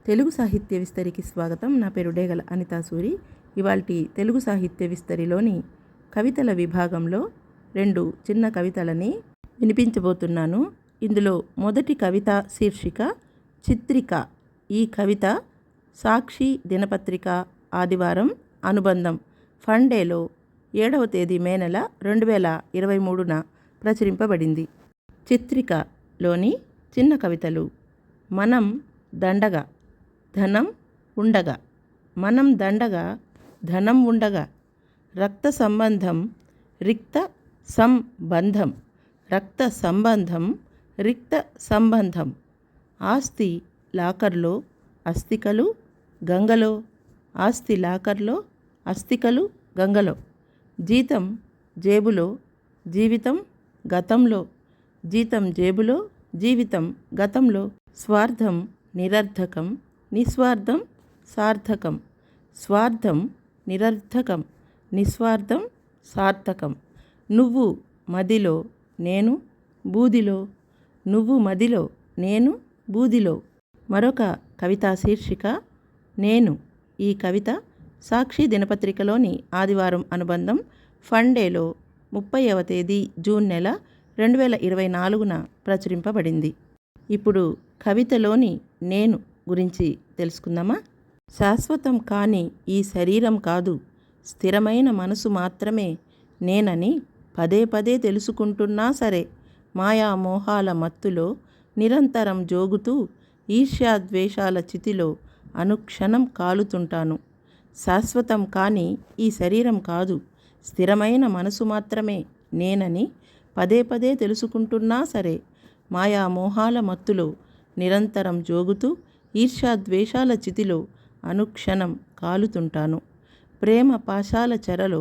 తెలుగు సాహిత్య విస్తరికి స్వాగతం. నా పేరు డేగల అనితా సూరి. ఇవాల్టి తెలుగు సాహిత్య విస్తరిలోని కవితల విభాగంలో 2 చిన్న కవితలని వినిపించబోతున్నాను. ఇందులో మొదటి కవిత శీర్షిక చిత్రిక. ఈ కవిత సాక్షి దినపత్రిక ఆదివారం అనుబంధం ఫండేలో 7వ తేదీ మే నెల 2023న ప్రచురింపబడింది. చిత్రికలోని చిన్న కవితలు. మనం దండగా ధనం ఉండగా, మనం దండగా ధనం ఉండగా, రక్త సంబంధం రిక్త సంబంధం, రక్త సంబంధం రిక్త సంబంధం, ఆస్తి లాకర్లో అస్థికలు గంగలో, ఆస్తి లాకర్లో అస్థికలు గంగలో, జీతం జేబులో జీవితం గతంలో, జీతం జేబులో జీవితం గతంలో, స్వార్థం నిరర్థకం నిస్వార్థం సార్థకం, స్వార్థం నిరర్థకం నిస్వార్థం సార్థకం, నువ్వు మదిలో నేను బూదిలో, నువ్వు మదిలో నేను బూదిలో. మరొక కవితా శీర్షిక నేను. ఈ కవిత సాక్షి దినపత్రికలోని ఆదివారం అనుబంధం ఫండేలో 30వ తేదీ జూన్ నెల 2024న ప్రచురింపబడింది. ఇప్పుడు కవితలోని నేను గురించి తెలుసుకుందామా. శాశ్వతం కాని ఈ శరీరం కాదు, స్థిరమైన మనసు మాత్రమే నేనని పదే పదే తెలుసుకుంటున్నా సరే, మాయామోహాల మత్తులో నిరంతరం జోగుతూ ఈర్ష్యాద్వేషాల చితిలో అనుక్షణం కాలుతుంటాను. శాశ్వతం కాని ఈ శరీరం కాదు, స్థిరమైన మనసు మాత్రమే నేనని పదే పదే తెలుసుకుంటున్నా సరే, మాయామోహాల మత్తులో నిరంతరం జోగుతూ ఈర్ష్యాద్వేషాల చితిలో అనుక్షణం కాలుతుంటాను. ప్రేమ పాశాల చెరలో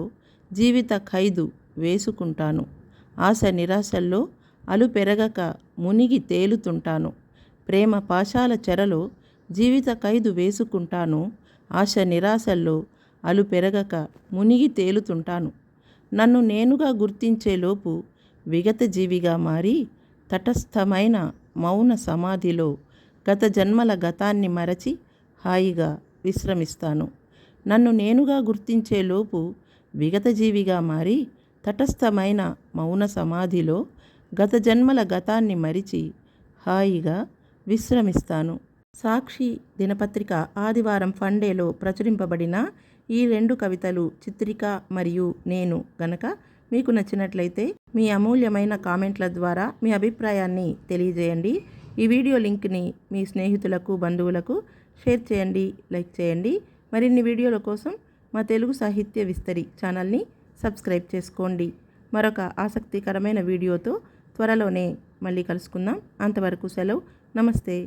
జీవిత ఖైదు వేసుకుంటాను. ఆశ నిరాశల్లో అలుపెరగక మునిగి తేలుతుంటాను. ప్రేమ పాశాల చెరలో జీవిత ఖైదు వేసుకుంటాను. ఆశ నిరాశల్లో అలుపెరగక మునిగి తేలుతుంటాను. నన్ను నేనుగా గుర్తించేలోపు విగత జీవిగా మారి తటస్థమైన మౌన సమాధిలో గత జన్మల గతాన్ని మరచి హాయిగా విశ్రమిస్తాను. నన్ను నేనుగా గుర్తించేలోపు విగత జీవిగా మారి తటస్థమైన మౌన సమాధిలో గత జన్మల గతాన్ని మరిచి హాయిగా విశ్రమిస్తాను. సాక్షి దినపత్రిక ఆదివారం ఫండేలో ప్రచురింపబడిన ఈ 2 కవితలు చిత్రిక మరియు నేను గనక మీకు నచ్చినట్లయితే మీ అమూల్యమైన కామెంట్ల ద్వారా మీ అభిప్రాయాన్ని తెలియజేయండి. ఈ వీడియో లింక్ని మీ స్నేహితులకు బంధువులకు షేర్ చేయండి, లైక్ చేయండి. మరిన్ని వీడియోల కోసం మా తెలుగు సాహిత్య విస్తరి ఛానల్ని సబ్స్క్రైబ్ చేసుకోండి. మరొక ఆసక్తికరమైన వీడియోతో త్వరలోనే మళ్ళీ కలుసుకుందాం. అంతవరకు సెలవు. నమస్తే.